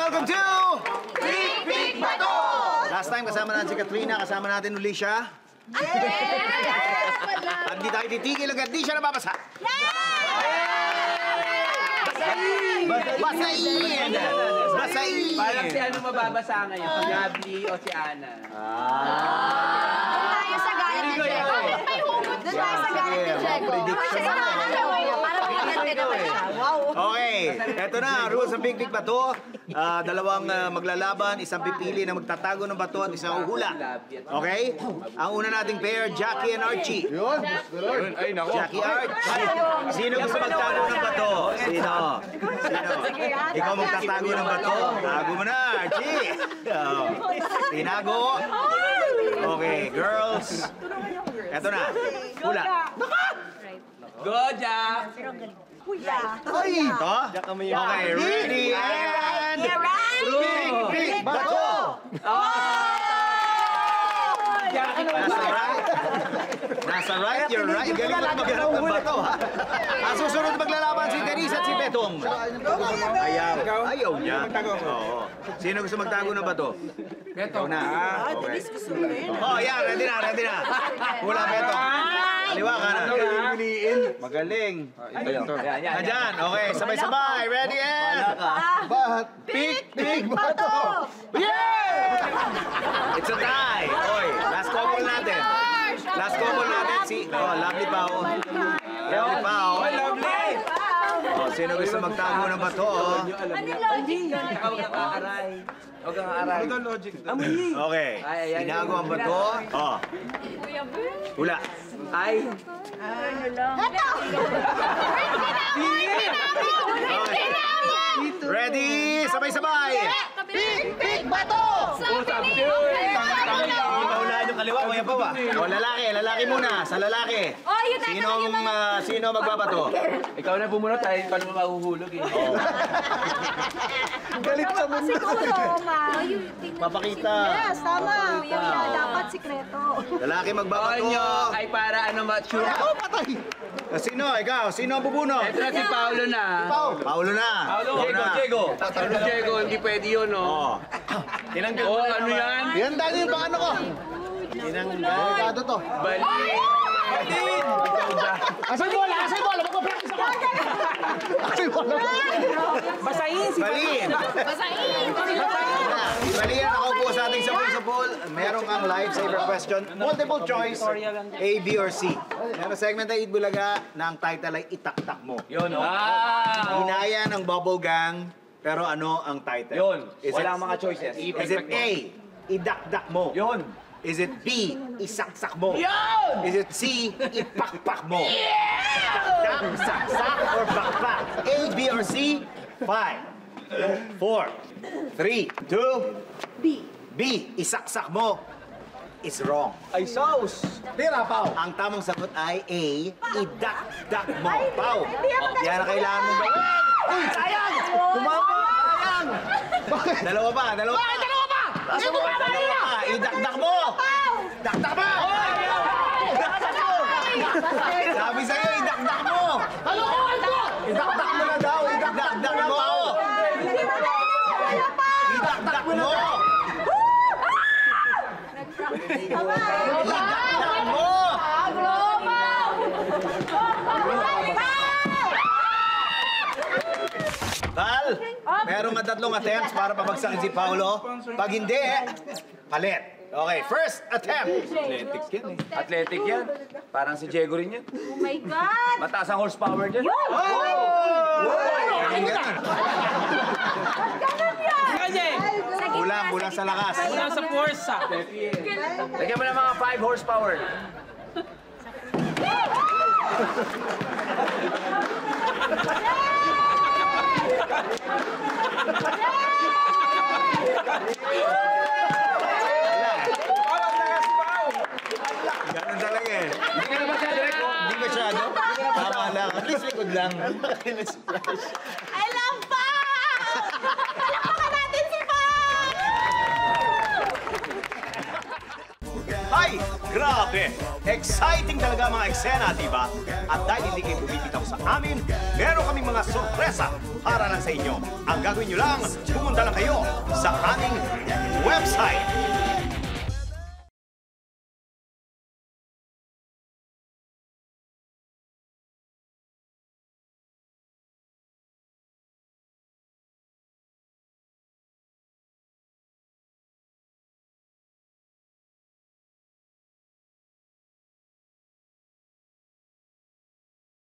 welcome to Big Big Bato! Last time kasama natin si Katrina, kasama natin uli siya. At di tayo titigil agad, di siya nababasa. Basain! Basain! Parang si ano mababasa ngayon, si Gabby o si Ana. Doon tayo sa galit ni Diego. Doon tayo sa galit ni Diego. Para magagante naman siya. Wow! Okay, eto na, rules ng Big Big Bato. Dalawang maglalaban, isang pipili na magtatago ng bato at isang uhula. Okay? Ang una nating pair, Jackie and Archie. Yun! Ay, nako. Jackie, Archie. Sino gusto magtago ng bato? Sino? Ikaw magtatago ng bato? Tago mo na, Archie. Tinago. Okay, girls. Eto na. Hula. Go, Jack! Kuya. Ay! Ito? Okay, ready and... Big Big Bato! Nasa right, you're right. Galing lang maghanap ng bato, ha? Ang susunod maglalaban si Denise at si Betong. Ayaw niya. Oo. Sino gusto magtago ng bato? Betong. Na. Okay. Oh, yan. Ready na, ready na. Hula, Betong. Kaliwa ka na. Magaling. Ayan, okay. Sabay-sabay. Ready and... Big Big Bato! Yeah! It's a tie. Oy, last couple natin. Last couple natin si... Oh, Lovely Pao. Lovely Pao. Lovely! Oh, sino gusto magtago ng bato? Ano logic? Huwag kang aaray. Huwag kang aaray. Ano logic? Okay. Tinago ang bato. Oh. Hula. Ay! Ito! Ready? Sabay-sabay! Big Big Bato! Ipahulaan yung kaliwa, kuya pa ba? O, lalaki muna. Sa lalaki. Sino magbabato? Ikaw na bumunot tayo, ikaw naman mahuhulog eh. Galit sa mundo. Siguro, ma. Papakita. Yes, tama. Dapat sikreto. Lalaki magbabato. nyo ay para ano ma-sure. Patay! Sino? Ikaw? Sino ang bubuno? Ito na si Paolo na. Paulo na. Diego. Diego, hindi pwede yun, no? Oo. Tinanggal Oh, ano yan? Yan dahil yung pangano ko. Delikado to. Bali. Asan bola? Asan bola? Magpa-practice ako. Asan bola? Basahin si Balin! Balin, nakaupo sa ating sapul-sapul. Meron kang lifesaver question. Multiple choice. A, B, or C. Meron segment ay Itbulaga na ang title ay Itaktak Mo. Yun, no? Hinaya ng Bubble Gang, pero ano ang title? Yun. Is Walang it- mga choices. Is it A, Idakdak Mo? Yun. Is it B, Isaksak Mo? Yun! Is it C, Ipakpak Mo? Takdak, saksak, or bakpak? A, B, or C? 5, 4, 3, 2, B. B, Isaksak Mo is wrong. Ay, sauce. Tira, Pao. Ang tamang sagot ay A, Idakdak Mo. Pao, Hindi ako yan ang kailangan mong gawin. Uy, sayang! Kumama! Sayang! Dalawa pa, dalawa pa! Dalawa pa! Hindi mo ba Dalawa pa! Idakdak mo! Dakdak mo! Dakdak mo! Sabi sa'yo, idakdak mo! Idakdak mo na daw! Idakdak mo! Idakdak mo! Idakdak mo! Val, meron nga 3 attempts para pabagsakin si Paolo. Pag hindi, palit. Okay, first attempt. Athletic yan eh. Athletic yan. Parang si Diego rin yan. Oh my God! Mataas ang horsepower dyan. Kulang sa lakas. Kulang sa force. Lagyan mo ng mga 5 horsepower. Ganun talaga eh. Hindi ka na masyado. Hindi masyado. Tama lang. At least likod lang. I love Pao! Palakpakan natin si Pao! Ay! Grabe! Exciting talaga mga eksena, di ba? At dahil hindi kayo bumibitaw sa amin, meron kaming mga sorpresa para lang sa inyo. Ang gagawin nyo lang, pumunta lang kayo sa aming website